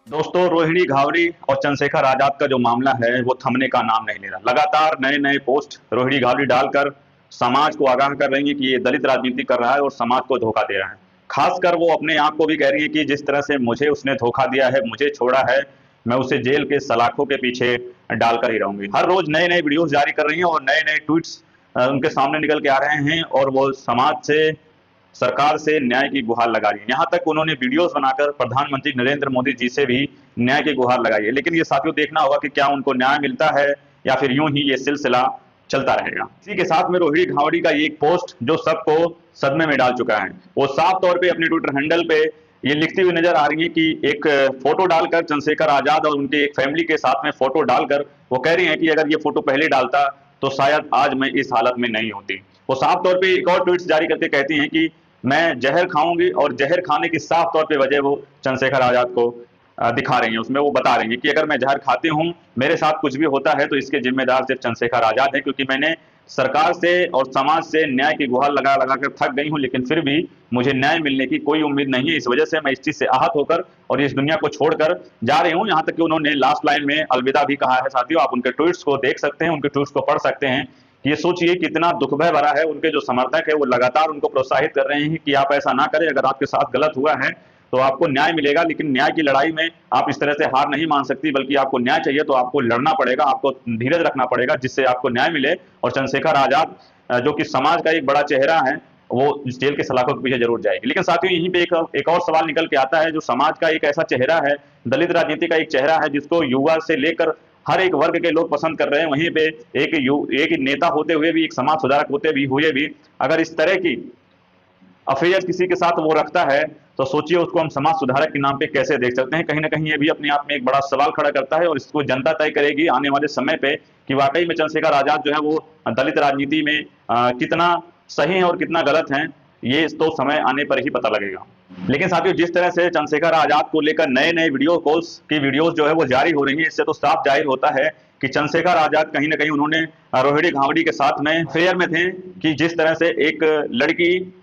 दोस्तों, रोहिणी घावरी और चंद्रशेखर आजाद का जो मामला है वो थमने का नाम नहीं ले रहा। लगातार नए नए पोस्ट रोहिणी घावरी डालकर समाज को आगाह कर रही है कि ये दलित राजनीति कर रहा है और समाज को धोखा दे रहा है। खासकर वो अपने आप को भी कह रही है कि जिस तरह से मुझे उसने धोखा दिया है, मुझे छोड़ा है, मैं उसे जेल के सलाखों के पीछे डालकर ही रहूंगी। हर रोज नए नए वीडियोस जारी कर रही है और नए नए ट्वीट्स उनके सामने निकल के आ रहे हैं और वो समाज से, सरकार से न्याय की गुहार लगा रही है। यहाँ तक उन्होंने वीडियोस बनाकर प्रधानमंत्री नरेंद्र मोदी जी से भी न्याय की गुहार लगाई है। लेकिन ये साथियों देखना होगा कि क्या उनको न्याय मिलता है या फिर यूं ही ये सिलसिला चलता रहेगा। इसी के साथ में रोहिणी घावड़ी का ये एक पोस्ट जो सबको सदमे में डाल चुका है, वो साफ तौर पे अपने ट्विटर हैंडल पे ये लिखती हुई नजर आ रही है कि एक फोटो डालकर चंद्रशेखर आजाद और उनके एक फैमिली के साथ में फोटो डालकर वो कह रही है कि अगर ये फोटो पहले डालता तो शायद आज मैं इस हालत में नहीं होती। वो साफ तौर पे एक और ट्वीट जारी करके कहती हैं कि मैं जहर खाऊंगी, और जहर खाने की साफ तौर पे वजह वो चंद्रशेखर आजाद को दिखा रही हैं। उसमें वो बता रही हैं कि अगर मैं जहर खाती हूँ, मेरे साथ कुछ भी होता है तो इसके जिम्मेदार सिर्फ चंद्रशेखर आजाद है, क्योंकि मैंने सरकार से और समाज से न्याय की गुहार लगा लगा कर थक गई हूँ, लेकिन फिर भी मुझे न्याय मिलने की कोई उम्मीद नहीं है। इस वजह से मैं इस चीज से आहत होकर और इस दुनिया को छोड़कर जा रही हूँ। यहाँ तक कि उन्होंने लास्ट लाइन में अलविदा भी कहा है। साथियों, आप उनके ट्वीट्स को देख सकते हैं, उनके ट्वीट्स को पढ़ सकते हैं। ये सोचिए कितना दुख भय भरा है। उनके जो समर्थक है वो लगातार उनको प्रोत्साहित कर रहे हैं कि आप ऐसा ना करें, अगर आपके साथ गलत हुआ है तो आपको न्याय मिलेगा, लेकिन न्याय की लड़ाई में आप इस तरह से हार नहीं मान सकती, बल्कि आपको न्याय चाहिए तो आपको लड़ना पड़ेगा, आपको धीरज रखना पड़ेगा, जिससे आपको न्याय मिले और चंद्रशेखर आजाद जो कि समाज का एक बड़ा चेहरा है वो जेल के सलाखों के पीछे जरूर जाएगी। लेकिन साथियों, यहीं पे एक और सवाल निकल के आता है। जो समाज का एक ऐसा चेहरा है, दलित राजनीति का एक चेहरा है, जिसको युवा से लेकर हर एक वर्ग के लोग पसंद कर रहे हैं, वहीं पे एक नेता होते हुए भी, एक समाज सुधारक होते हुए भी अगर इस तरह की अफेयर किसी के साथ वो रखता है तो सोचिए उसको हम समाज सुधारक के नाम पे कैसे देख सकते हैं। कहीं ना कहीं ये भी अपने आप में एक बड़ा सवाल खड़ा करता है और इसको जनता तय करेगी आने वाले समय पे कि वाकई में चंद्रशेखर आजाद जो है वो दलित राजनीति में कितना सही है और कितना गलत है, ये तो समय आने पर ही पता लगेगा। लेकिन साथियों, जिस तरह से चंद्रशेखर आजाद को लेकर नए नए वीडियो कॉल्स की वीडियोस जो है वो जारी हो रही है, इससे तो साफ जाहिर होता है कि चंद्रशेखर आजाद कहीं ना कहीं उन्होंने रोहिणी घावड़ी के साथ में फेयर में थे कि जिस तरह से एक लड़की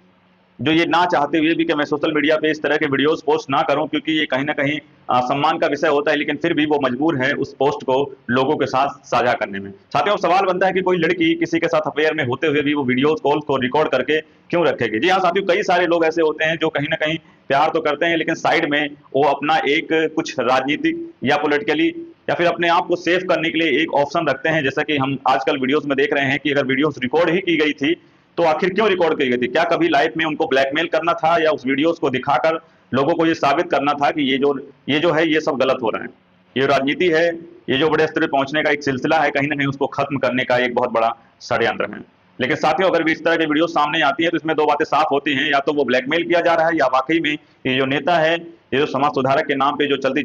जो ये ना चाहते हुए भी कि मैं सोशल मीडिया पे इस तरह के वीडियोस पोस्ट ना करूं, क्योंकि ये कहीं ना कहीं सम्मान का विषय होता है, लेकिन फिर भी वो मजबूर है उस पोस्ट को लोगों के साथ साझा करने में। साथियों, सवाल बनता है कि कोई लड़की किसी के साथ अफेयर में होते हुए भी वो वीडियोस कॉल को रिकॉर्ड करके क्यों रखेगी। जी हाँ साथियों, कई सारे लोग ऐसे होते हैं जो कहीं ना कहीं प्यार तो करते हैं, लेकिन साइड में वो अपना एक कुछ राजनीतिक या पॉलिटिकली या फिर अपने आप को सेव करने के लिए एक ऑप्शन रखते हैं। जैसा कि हम आजकल वीडियोस में देख रहे हैं कि अगर वीडियोस रिकॉर्ड ही की गई थी तो आखिर क्यों रिकॉर्ड की गई थी? क्या कभी लाइफ में उनको ब्लैकमेल करना था, या उस वीडियोस को दिखाकर लोगों को ये साबित करना था कि ये जो है ये सब गलत हो रहा है? ये राजनीति है, ये जो बड़े स्तर पर पहुंचने का एक सिलसिला है, कहीं ना कहीं उसको खत्म करने का एक बहुत बड़ा षड्यंत्र है। लेकिन साथियों, अगर भी इस तरह की वीडियो सामने आती है तो इसमें दो बातें साफ होती हैं, या तो वो ब्लैकमेल किया जा रहा है, या वाकई में ये जो नेता है, ये जो समाज सुधारक के नाम पे जो चलती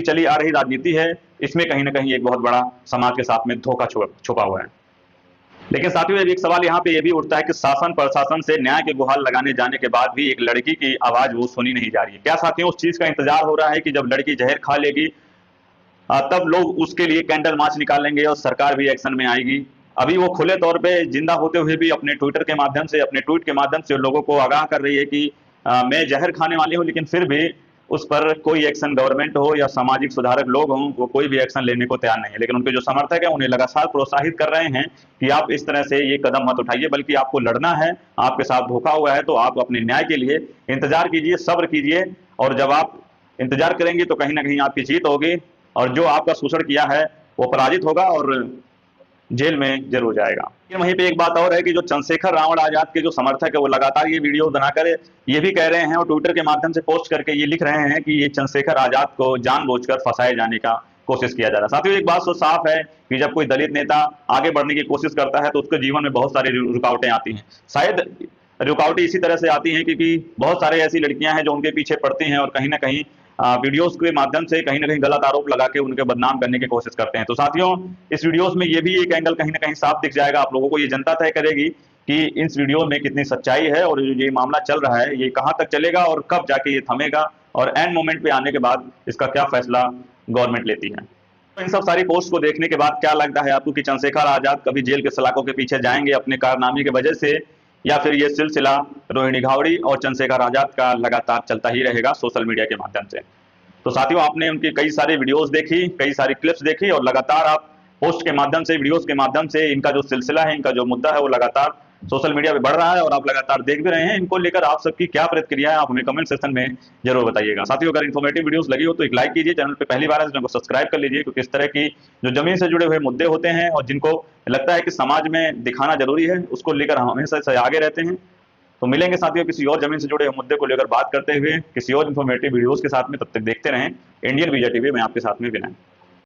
चली आ रही राजनीति है, इसमें कहीं ना कहीं एक बहुत बड़ा समाज के साथ में धोखा छुपा हुआ है। लेकिन साथियों, एक सवाल यहाँ पे ये भी उठता है कि शासन प्रशासन से न्याय की गुहार लगाने जाने के बाद भी एक लड़की की आवाज वो सुनी नहीं जा रही है। क्या साथियों, उस चीज का इंतजार हो रहा है कि जब लड़की जहर खा लेगी तब लोग उसके लिए कैंडल मार्च निकालेंगे और सरकार भी एक्शन में आएगी? अभी वो खुले तौर पे जिंदा होते हुए भी अपने ट्विटर के माध्यम से, अपने ट्वीट के माध्यम से लोगों को आगाह कर रही है कि मैं जहर खाने वाली हूँ, लेकिन फिर भी उस पर कोई एक्शन, गवर्नमेंट हो या सामाजिक सुधारक लोग हों, वो कोई भी एक्शन लेने को तैयार नहीं है। लेकिन उनके जो समर्थक हैं उन्हें लगातार प्रोत्साहित कर रहे हैं कि आप इस तरह से ये कदम मत उठाइए, बल्कि आपको लड़ना है, आपके साथ धोखा हुआ है तो आप अपने न्याय के लिए इंतजार कीजिए, सब्र कीजिए, और जब आप इंतजार करेंगे तो कहीं ना कहीं आपकी जीत होगी और जो आपका शोषण किया है वो पराजित होगा और जेल में जरूर जाएगा। लेकिन वहीं पे एक बात और है कि जो चंद्रशेखर रावण आजाद के जो समर्थक है वो लगातार ये वीडियो बनाकर ये भी कह रहे हैं और ट्विटर के माध्यम से पोस्ट करके ये लिख रहे हैं कि ये चंद्रशेखर आजाद को जानबूझकर फंसाए जाने का कोशिश किया जा रहा है। साथियों, एक बात तो साफ है कि जब कोई दलित नेता आगे बढ़ने की कोशिश करता है तो उसके जीवन में बहुत सारी रुकावटें आती हैं। शायद रुकावटें इसी तरह से आती हैं क्योंकि बहुत सारे ऐसी लड़कियां हैं जो उनके पीछे पड़ती हैं और कहीं ना कहीं वीडियोस के माध्यम से कहीं ना कहीं गलत आरोप लगा के उनके बदनाम करने की कोशिश करते हैं। तो साथियों, इस वीडियोस में ये भी एक एंगल कहीं ना कहीं साफ दिख जाएगा आप लोगों को। ये जनता तय करेगी कि इस वीडियो में कितनी सच्चाई है और ये मामला चल रहा है ये कहां तक चलेगा और कब जाके ये थमेगा, और एंड मोमेंट पे आने के बाद इसका क्या फैसला गवर्नमेंट लेती है। तो इन सब सारी पोस्ट को देखने के बाद क्या लगता है आपको कि चंद्रशेखर आजाद कभी जेल के सलाखों के पीछे जाएंगे अपने कारनामे की वजह से, या फिर ये सिलसिला रोहिणी घावड़ी और चंद्रशेखर आजाद का लगातार चलता ही रहेगा सोशल मीडिया के माध्यम से? तो साथियों, आपने उनकी कई सारी वीडियोस देखी, कई सारी क्लिप्स देखी, और लगातार आप पोस्ट के माध्यम से, वीडियोस के माध्यम से इनका जो सिलसिला है, इनका जो मुद्दा है, वो लगातार सोशल मीडिया पे बढ़ रहा है और आप लगातार देख भी रहे हैं। इनको लेकर आप सबकी क्या प्रतिक्रिया है, आप हमें कमेंट सेक्शन में जरूर बताइएगा। साथियों, अगर इन्फॉर्मेटिव वीडियोस लगी हो तो एक लाइक कीजिए, चैनल पे पहली बार है तो चैनल को सब्सक्राइब कर लीजिए, क्योंकि इस तरह की जो जमीन से जुड़े हुए मुद्दे होते हैं और जिनको लगता है कि समाज में दिखाना जरूरी है, उसको लेकर हम हमेशा से आगे रहते हैं। तो मिलेंगे साथियों किसी और जमीन से जुड़े हुए मुद्दे को लेकर बात करते हुए, किसी और इन्फॉर्मेटिव वीडियोस के साथ में। तब तक देखते रहें इंडियन वीजा टीवी, मैं आपके साथ में विनय।